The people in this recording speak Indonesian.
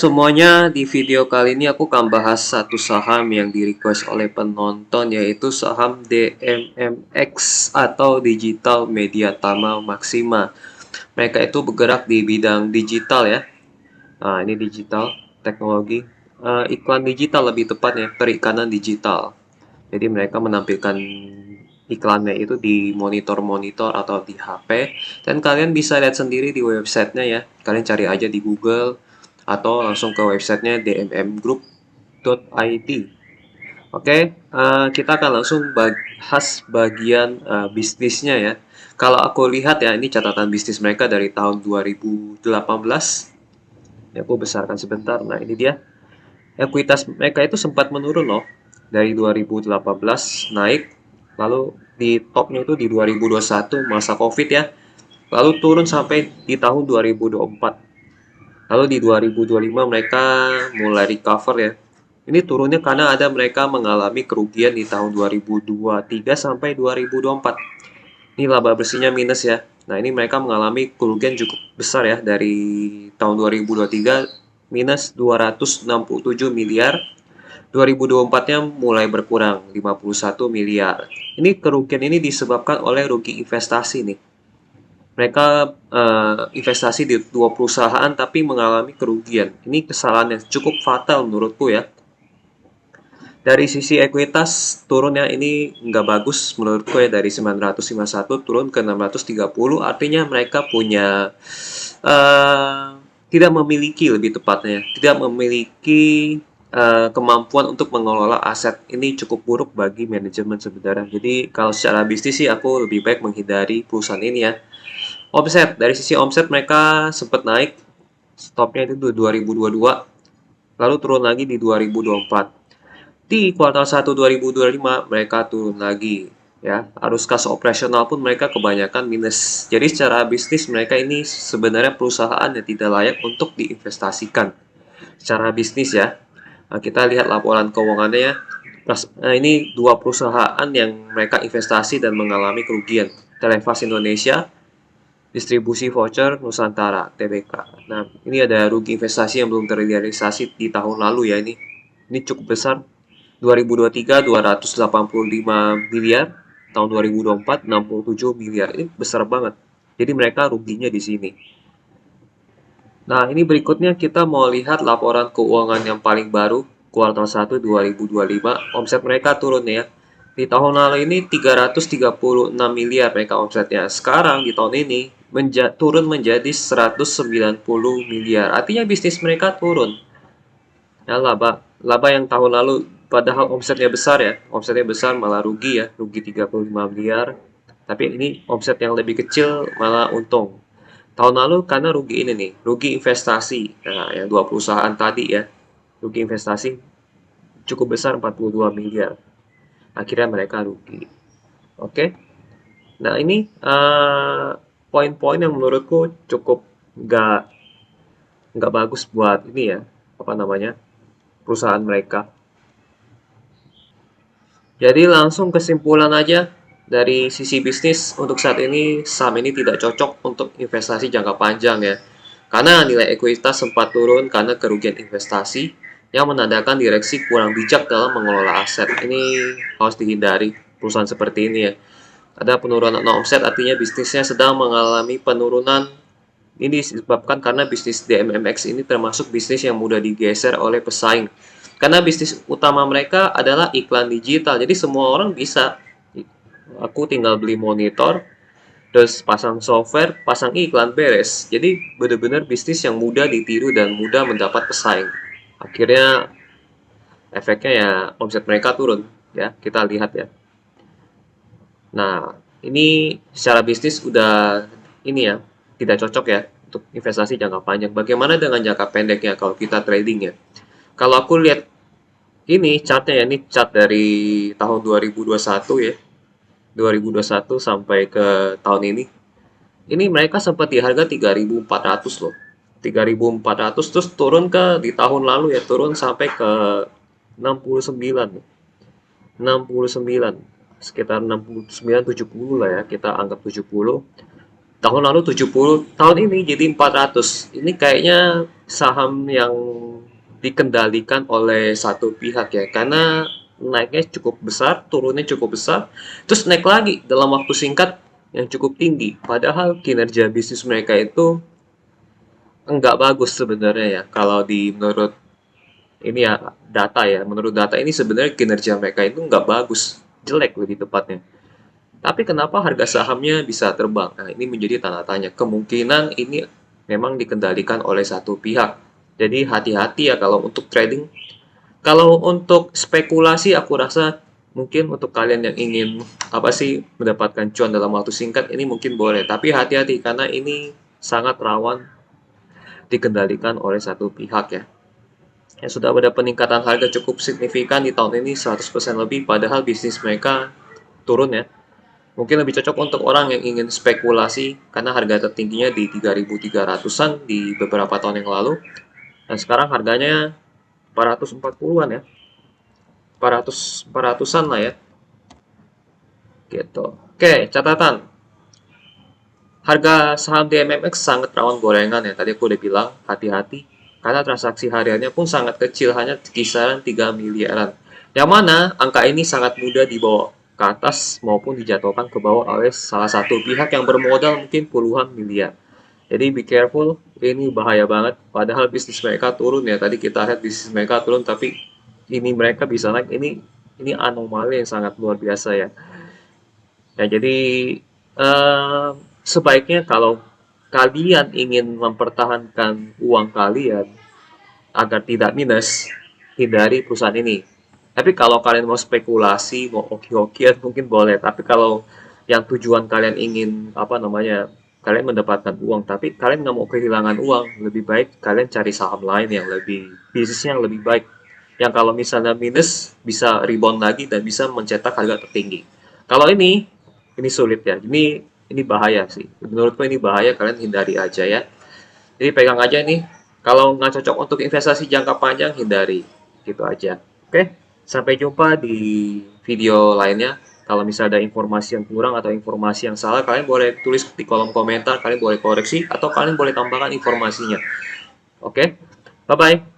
semuanya, di video kali ini aku akan bahas satu saham yang di-request oleh penonton, yaitu saham DMMX atau Digital Media Tama Maxima. Mereka itu bergerak di bidang digital ya. Nah, ini digital, teknologi, iklan digital lebih tepatnya, perikanan digital. Jadi mereka menampilkan iklannya itu di monitor-monitor atau di HP, dan kalian bisa lihat sendiri di websitenya ya. Kalian cari aja di Google atau langsung ke websitenya dmmgroup.it. Oke, kita akan langsung bahas bagian bisnisnya ya. Kalau aku lihat ya, ini catatan bisnis mereka dari tahun 2018. Ini aku besarkan sebentar. Nah, ini dia. Ekuitas mereka itu sempat menurun loh. Dari 2018 naik, lalu di topnya itu di 2021 masa Covid ya. Lalu turun sampai di tahun 2024. Lalu di 2025 mereka mulai recover ya. Ini turunnya karena ada mereka mengalami kerugian di tahun 2023 sampai 2024. Ini laba bersihnya minus ya. Nah, ini mereka mengalami kerugian cukup besar ya dari tahun 2023 minus 267 miliar. 2024-nya mulai berkurang 51 miliar. Ini kerugian ini disebabkan oleh rugi investasi nih. Mereka investasi di dua perusahaan tapi mengalami kerugian. Ini kesalahan yang cukup fatal menurutku ya. Dari sisi ekuitas turunnya ini nggak bagus menurutku ya, dari 951 turun ke 630, artinya mereka punya tidak memiliki, lebih tepatnya tidak memiliki kemampuan untuk mengelola aset. Ini cukup buruk bagi manajemen sebenarnya. Jadi kalau secara bisnis sih aku lebih baik menghindari perusahaan ini ya. Omset, dari sisi omset mereka sempat naik, stopnya itu 2022, lalu turun lagi di 2024. Di kuartal 1 2025 mereka turun lagi ya. Arus kas operasional pun mereka kebanyakan minus. Jadi secara bisnis mereka ini sebenarnya perusahaan yang tidak layak untuk diinvestasikan. Secara bisnis ya. Nah, kita lihat laporan keuangannya ya. Nah, ini dua perusahaan yang mereka investasi dan mengalami kerugian. Televas Indonesia, Distribusi Voucher Nusantara, TBK. Nah, ini ada rugi investasi yang belum terrealisasi di tahun lalu ya ini. Ini cukup besar. 2023 285 miliar, tahun 2024 67 miliar. Ini besar banget. Jadi mereka ruginya di sini. Nah, ini berikutnya kita mau lihat laporan keuangan yang paling baru kuartal 1 2025. Omset mereka turun ya. Di tahun lalu ini 336 miliar mereka omsetnya. Sekarang di tahun ini turun menjadi 190 miliar. Artinya bisnis mereka turun. Ya, laba yang tahun lalu padahal omsetnya besar ya. Omsetnya besar malah rugi ya, rugi 35 miliar. Tapi ini omset yang lebih kecil malah untung. Tahun lalu karena rugi ini nih, rugi investasi. Nah, yang dua perusahaan tadi ya. Rugi investasi cukup besar 42 miliar. Akhirnya mereka rugi. Oke. Nah, ini poin-poin yang menurutku cukup nggak bagus buat ini ya, apa namanya, perusahaan mereka. Jadi langsung kesimpulan aja, dari sisi bisnis untuk saat ini saham ini tidak cocok untuk investasi jangka panjang ya. Karena nilai ekuitas sempat turun karena kerugian investasi yang menandakan direksi kurang bijak dalam mengelola aset. Ini harus dihindari perusahaan seperti ini ya. Ada penurunan omset, artinya bisnisnya sedang mengalami penurunan. Ini disebabkan karena bisnis DMMX ini termasuk bisnis yang mudah digeser oleh pesaing. Karena bisnis utama mereka adalah iklan digital, jadi semua orang bisa. Aku tinggal beli monitor, terus pasang software, pasang iklan, beres. Jadi benar-benar bisnis yang mudah ditiru dan mudah mendapat pesaing. Akhirnya efeknya ya omset mereka turun ya, kita lihat ya. Nah, ini secara bisnis udah ini ya, tidak cocok ya untuk investasi jangka panjang. Bagaimana dengan jangka pendeknya kalau kita trading ya? Kalau aku lihat ini chartnya ya, ini chart dari tahun 2021 ya. 2021 sampai ke tahun ini. Ini mereka sempat di harga 3.400 loh. 3.400 terus turun ke di tahun lalu ya, turun sampai ke 69. 69, sekitar 69 70 lah ya, kita anggap 70. Tahun lalu 70, tahun ini jadi 400. Ini kayaknya saham yang dikendalikan oleh satu pihak ya, karena naiknya cukup besar, turunnya cukup besar, terus naik lagi dalam waktu singkat yang cukup tinggi. Padahal kinerja bisnis mereka itu enggak bagus sebenarnya ya. Kalau di menurut ini ya data ya, menurut data ini sebenarnya kinerja mereka itu enggak bagus, jelek lebih tepatnya. Tapi kenapa harga sahamnya bisa terbang? Nah, ini menjadi tanda tanya. Kemungkinan ini memang dikendalikan oleh satu pihak. Jadi hati-hati ya kalau untuk trading. Kalau untuk spekulasi, aku rasa mungkin untuk kalian yang ingin apa sih mendapatkan cuan dalam waktu singkat ini mungkin boleh. Tapi hati-hati karena ini sangat rawan dikendalikan oleh satu pihak ya. Ya sudah ada peningkatan harga cukup signifikan di tahun ini 100% lebih padahal bisnis mereka turun ya. Mungkin lebih cocok untuk orang yang ingin spekulasi karena harga tertingginya di 3.300-an di beberapa tahun yang lalu. Dan sekarang harganya 440-an ya. 400-an lah ya. Gitu. Oke, catatan. Harga saham di MMX sangat rawan gorengan ya. Tadi aku udah bilang, hati-hati. Karena transaksi hariannya pun sangat kecil, hanya kisaran 3 miliaran. Yang mana angka ini sangat mudah dibawa ke atas maupun dijatuhkan ke bawah oleh salah satu pihak yang bermodal mungkin puluhan miliar. Jadi be careful, ini bahaya banget. Padahal bisnis mereka turun ya. Tadi kita lihat bisnis mereka turun, tapi ini mereka bisa naik. Ini anomali yang sangat luar biasa ya. Ya jadi eh, sebaiknya kalau kalian ingin mempertahankan uang kalian agar tidak minus, hindari perusahaan ini. Tapi kalau kalian mau spekulasi, mau hoki-hokian mungkin boleh. Tapi kalau yang tujuan kalian ingin apa namanya, kalian mendapatkan uang, tapi kalian nggak mau kehilangan uang, lebih baik kalian cari saham lain yang lebih bisnisnya yang lebih baik. Yang kalau misalnya minus bisa rebound lagi dan bisa mencetak harga tertinggi. Kalau ini sulit ya. Ini bahaya sih. Menurutku ini bahaya, kalian hindari aja ya. Jadi pegang aja nih. Kalau nggak cocok untuk investasi jangka panjang, hindari. Gitu aja. Oke, sampai jumpa di video lainnya. Kalau misalnya ada informasi yang kurang atau informasi yang salah, kalian boleh tulis di kolom komentar, kalian boleh koreksi, atau kalian boleh tambahkan informasinya. Oke, bye-bye.